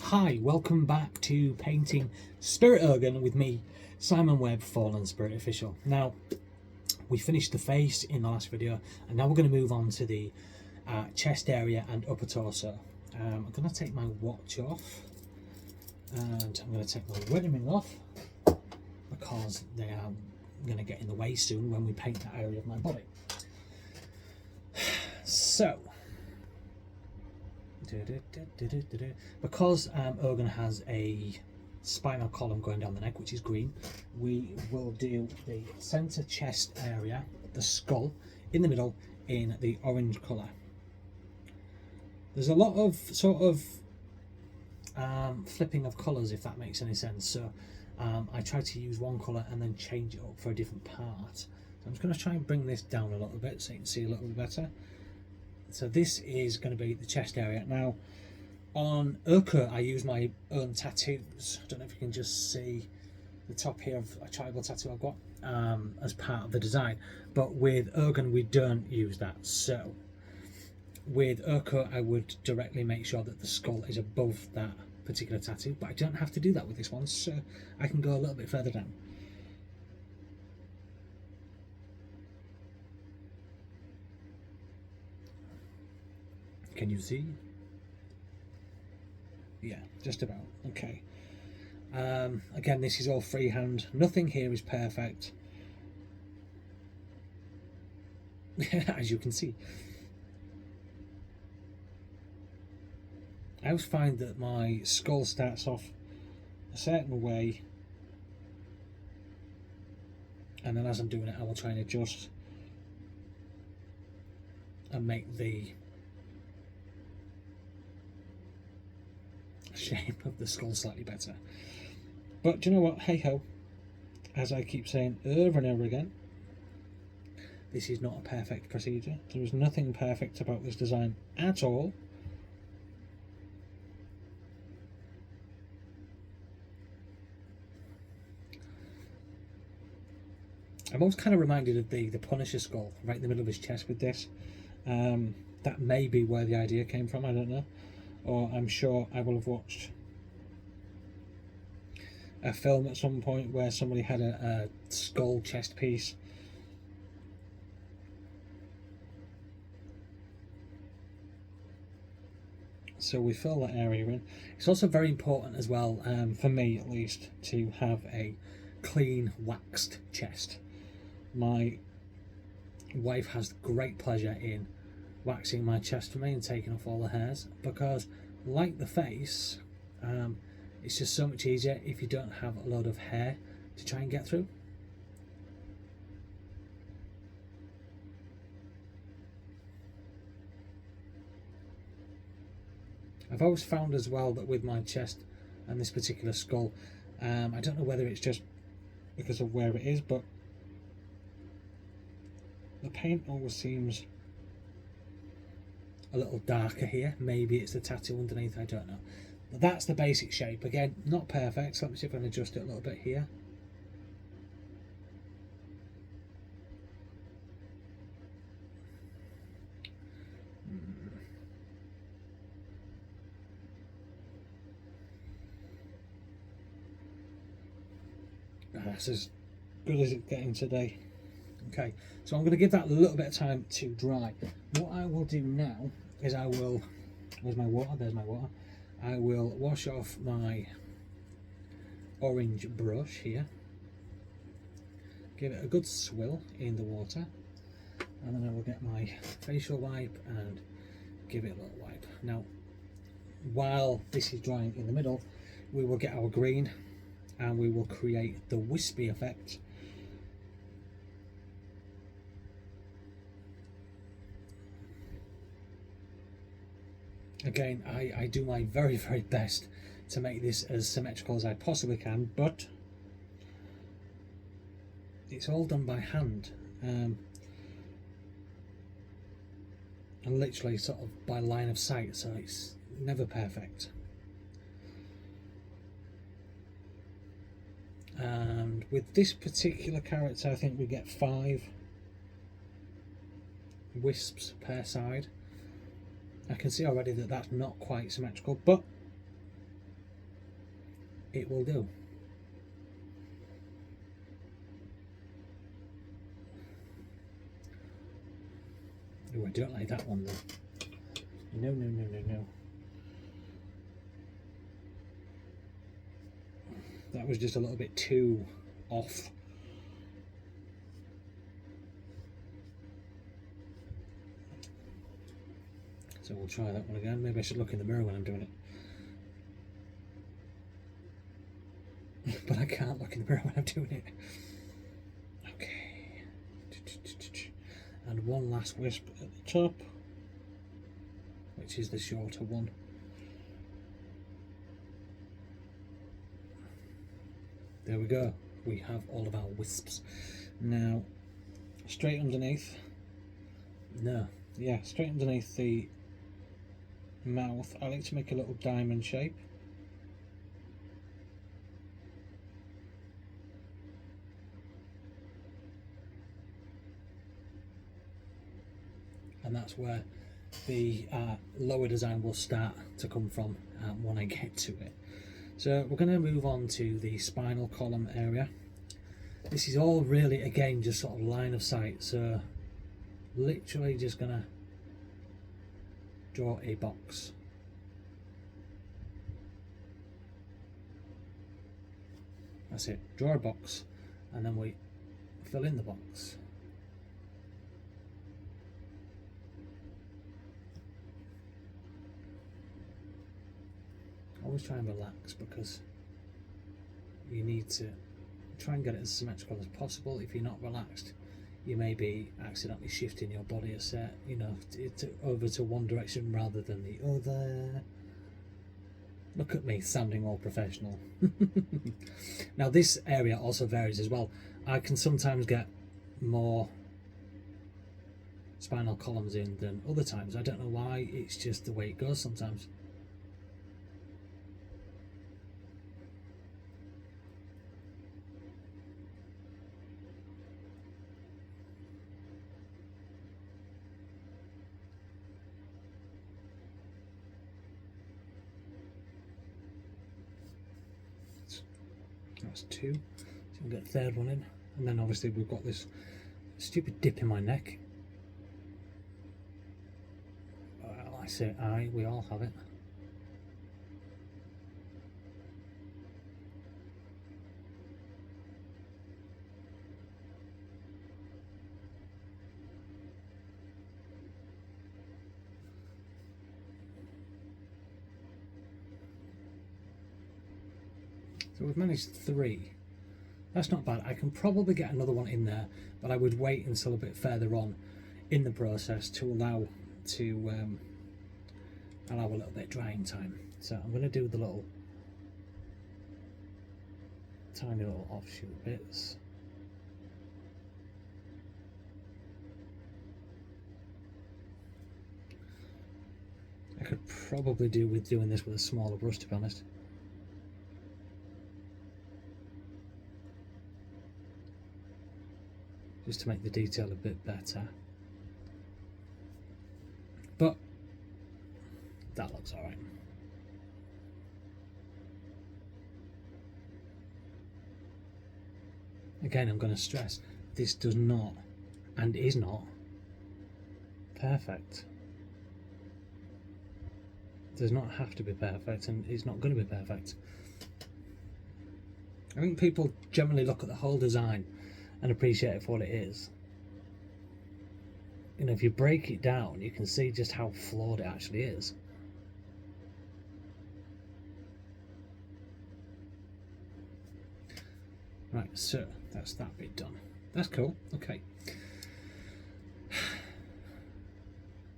Hi, welcome back to Painting Spirit Ogun with me, Simon Webb, Fallen Spirit Official. Now, we finished the face in the last video, and now we're going to move on to the chest area and upper torso. I'm going to take my watch off, and I'm going to take my wedding ring off, because they are going to get in the way soon when we paint that area of my body. So, because Ogun has a spinal column going down the neck, which is green, we will do the centre chest area, the skull, in the middle in the orange colour. There's a lot of sort of flipping of colours, if that makes any sense. So I try to use one colour and then change it up for a different part. So I'm just going to try and bring this down a little bit so you can see a little bit better. So this is going to be the chest area. Now, on Ogun, I use my own tattoos. I don't know if you can just see the top here of a tribal tattoo I've got as part of the design. But with Ogun, we don't use that. So with Ogun, I would directly make sure that the skull is above that particular tattoo. But I don't have to do that with this one, so I can go a little bit further down. Can you see? Yeah, just about. Okay. Again, this is all freehand. Nothing here is perfect, as you can see. I always find that my skull starts off a certain way, and then as I'm doing it, I will try and adjust and make the shape of the skull slightly better. But do you know what? Hey ho, as I keep saying over and over again, this is not a perfect procedure. There is nothing perfect about this design at all. I'm always kind of reminded of the Punisher skull right in the middle of his chest with this. That may be where the idea came from, I don't know. Or I'm sure I will have watched a film at some point where somebody had a skull chest piece. So we fill that area in. It's also very important as well, for me at least, to have a clean waxed chest. My wife has great pleasure in waxing my chest for me and taking off all the hairs, because like the face, it's just so much easier if you don't have a load of hair to try and get through. I've always found as well that with my chest and this particular skull, I don't know whether it's just because of where it is, but the paint always seems a little darker here. Maybe it's the tattoo underneath, I don't know. But that's the basic shape. Again, not perfect, so let me see if I can adjust it a little bit here. That's as good as it's getting today. Okay, so I'm going to give that a little bit of time to dry. What I will do now is I will, where's my water? There's my water. I will wash off my orange brush here, give it a good swill in the water, and then I will get my facial wipe and give it a little wipe. Now, while this is drying in the middle, we will get our green and we will create the wispy effect. Again, I do my very, very best to make this as symmetrical as I possibly can, but it's all done by hand, and literally sort of by line of sight, so it's never perfect. And with this particular character, I think we get 5 wisps per side. I can see already that that's not quite symmetrical, but it will do. Oh, I don't like that one though. No, no, no, no, no. That was just a little bit too off. So we'll try that one again. Maybe I should look in the mirror when I'm doing it. But I can't look in the mirror when I'm doing it. Okay. And one last wisp at the top, which is the shorter one. There we go. We have all of our wisps. Now, straight underneath. No. Yeah, straight underneath the mouth. I like to make a little diamond shape. And that's where the lower design will start to come from when I get to it. So we're going to move on to the spinal column area. This is all really, again, just sort of line of sight. So literally just going to draw a box. That's it. Draw a box and then we fill in the box. Always try and relax, because you need to try and get it as symmetrical as possible. If you're not relaxed, you may be accidentally shifting your body a set, over to one direction rather than the other. Look at me sounding all professional. Now this area also varies as well. I can sometimes get more spinal columns in than other times. I don't know why, it's just the way it goes sometimes. That's two, so we'll get a third one in, and then obviously we've got this stupid dip in my neck. Well, I say we all have it. So we've managed 3. That's not bad. I can probably get another one in there, but I would wait until a bit further on in the process to allow a little bit of drying time. So I'm going to do the little tiny little offshoot bits. I could probably do with doing this with a smaller brush, to be honest. Just to make the detail a bit better. But that looks alright. Again, I'm going to stress, this does not and is not perfect. It does not have to be perfect, and it's not going to be perfect. I think people generally look at the whole design and appreciate it for what it is. If you break it down, you can see just how flawed it actually is. Right, so that's that bit done. That's cool. Okay.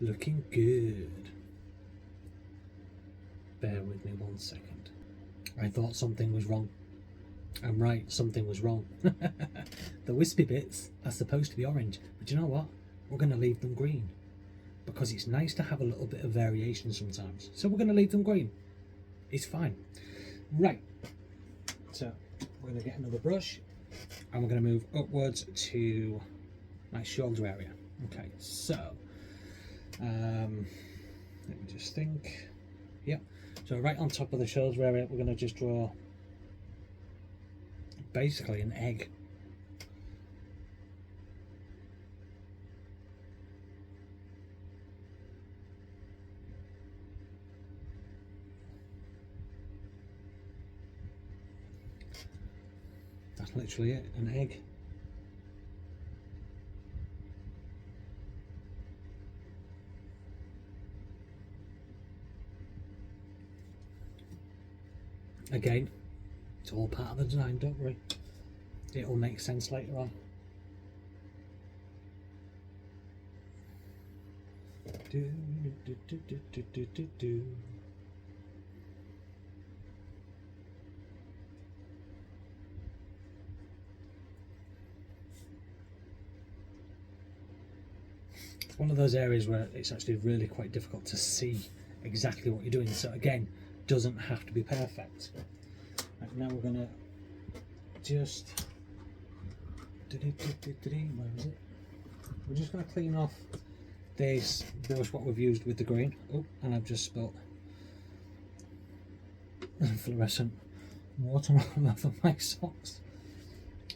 Looking good. Bear with me 1 second. I thought something was wrong. I'm right, something was wrong. The wispy bits are supposed to be orange, but you know what? We're going to leave them green, because it's nice to have a little bit of variation sometimes. So we're going to leave them green. It's fine. Right, so we're going to get another brush, and we're going to move upwards to my shoulder area. Okay, so let me just think. Yep, so right on top of the shoulder area, we're going to just draw basically an egg. That's literally it, an egg. Again, it's all part of the design, don't worry. It'll make sense later on. Do, do, do, do, do, do, do, do. It's one of those areas where it's actually really quite difficult to see exactly what you're doing. So again, doesn't have to be perfect. Right, now we're gonna just where is it? We're just gonna clean off this brush what we've used with the green. Oh, and I've just spilt fluorescent water all over my socks.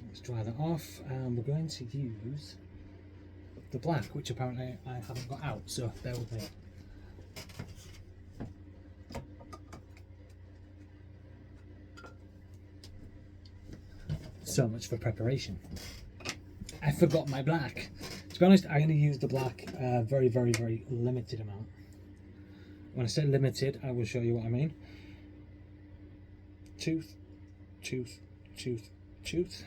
Let's dry that off, and we're going to use the black, which apparently I haven't got out, so bear with me. So much for preparation. I forgot my black. To be honest, I'm going to use the black very, very, very limited amount. When I say limited, I will show you what I mean. Tooth, tooth, tooth, tooth.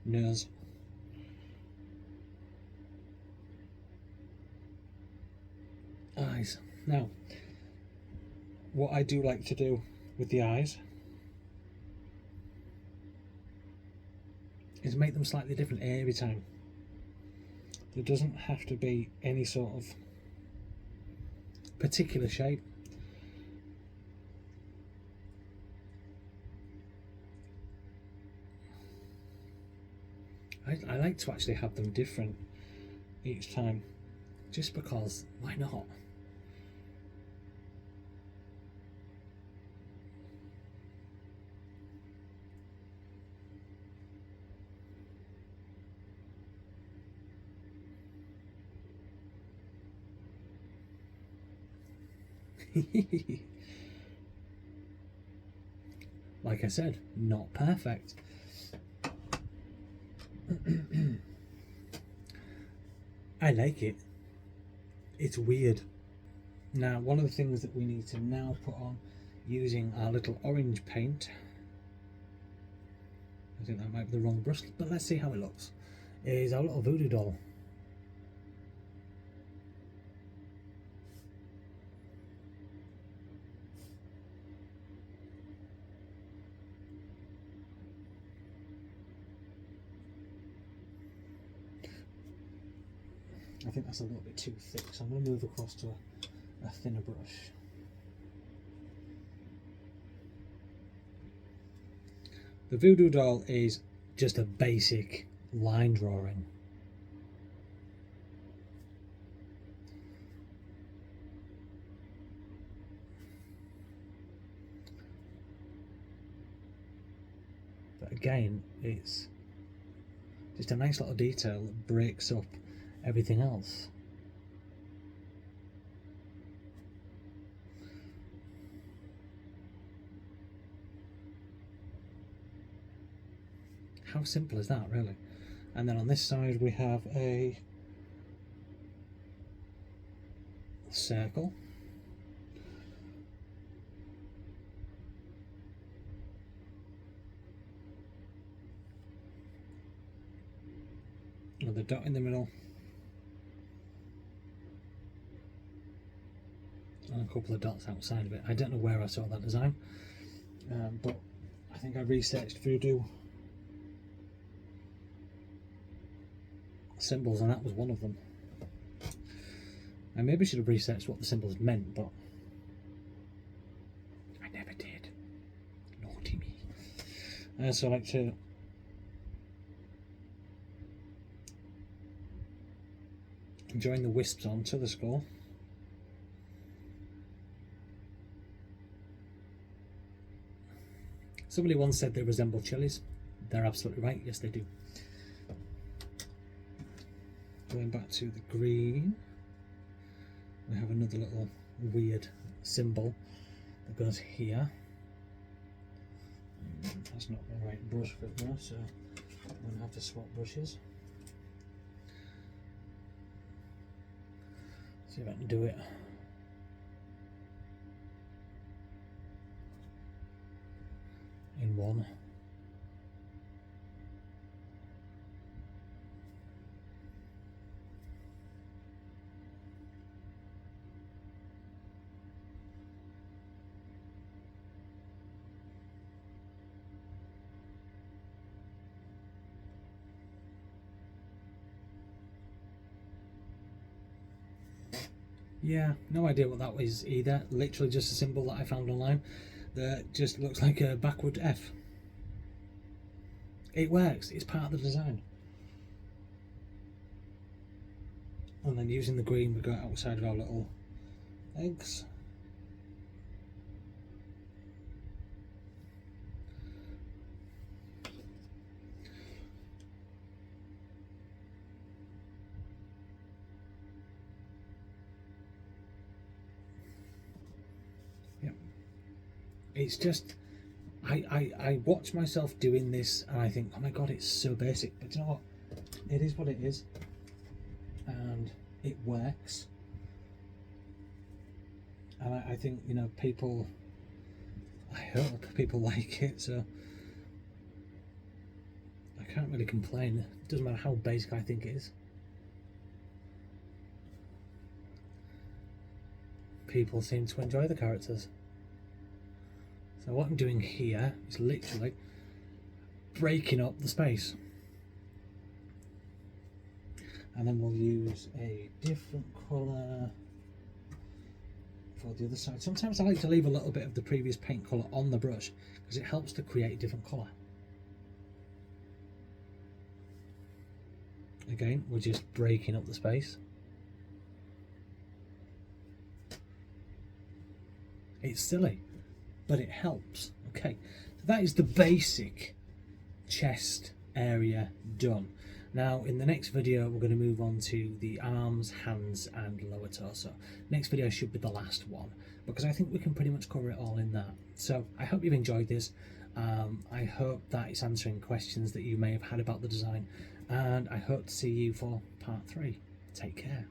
Nose. Eyes. Now, what I do like to do with the eyes is make them slightly different every time. There doesn't have to be any sort of particular shape. I like to actually have them different each time, just because, why not? Like I said, not perfect. I like it. It's weird. Now, one of the things that we need to now put on using our little orange paint, I think that might be the wrong brush, but let's see how it looks, is our little voodoo doll. I think that's a little bit too thick, so I'm going to move across to a thinner brush. The voodoo doll is just a basic line drawing. But again, it's just a nice little detail that breaks up everything else. How simple is that, really? And then on this side we have a circle. With a dot in the middle. And a couple of dots outside of it. I don't know where I saw that design, but I think I researched voodoo symbols and that was one of them. I maybe should have researched what the symbols meant, but I never did. Naughty me. So I like to join the wisps onto the skull. Somebody once said they resemble chilies. They're absolutely right. Yes, they do. Going back to the green, we have another little weird symbol that goes here. That's not the right brush for it though, so I'm going to have to swap brushes. See if I can do it. In one. Yeah, no idea what that was either. Literally just a symbol that I found online that just looks like a backward F. It works, it's part of the design. And then using the green, we go outside of our little eggs. Yep. It's just, I watch myself doing this and I think, oh my god, it's so basic. But you know what? It is what it is. And it works. And I think, you know, people, I hope people like it, so I can't really complain. It doesn't matter how basic I think it is. People seem to enjoy the characters. So what I'm doing here is literally breaking up the space. And then we'll use a different colour for the other side. Sometimes I like to leave a little bit of the previous paint colour on the brush because it helps to create a different colour. Again, we're just breaking up the space. It's silly, but it helps. Okay, so that is the basic chest area done. Now in the next video we're going to move on to the arms, hands and lower torso. Next video should be the last one because I think we can pretty much cover it all in that. So I hope you've enjoyed this. I hope that it's answering questions that you may have had about the design, and I hope to see you for part 3. Take care.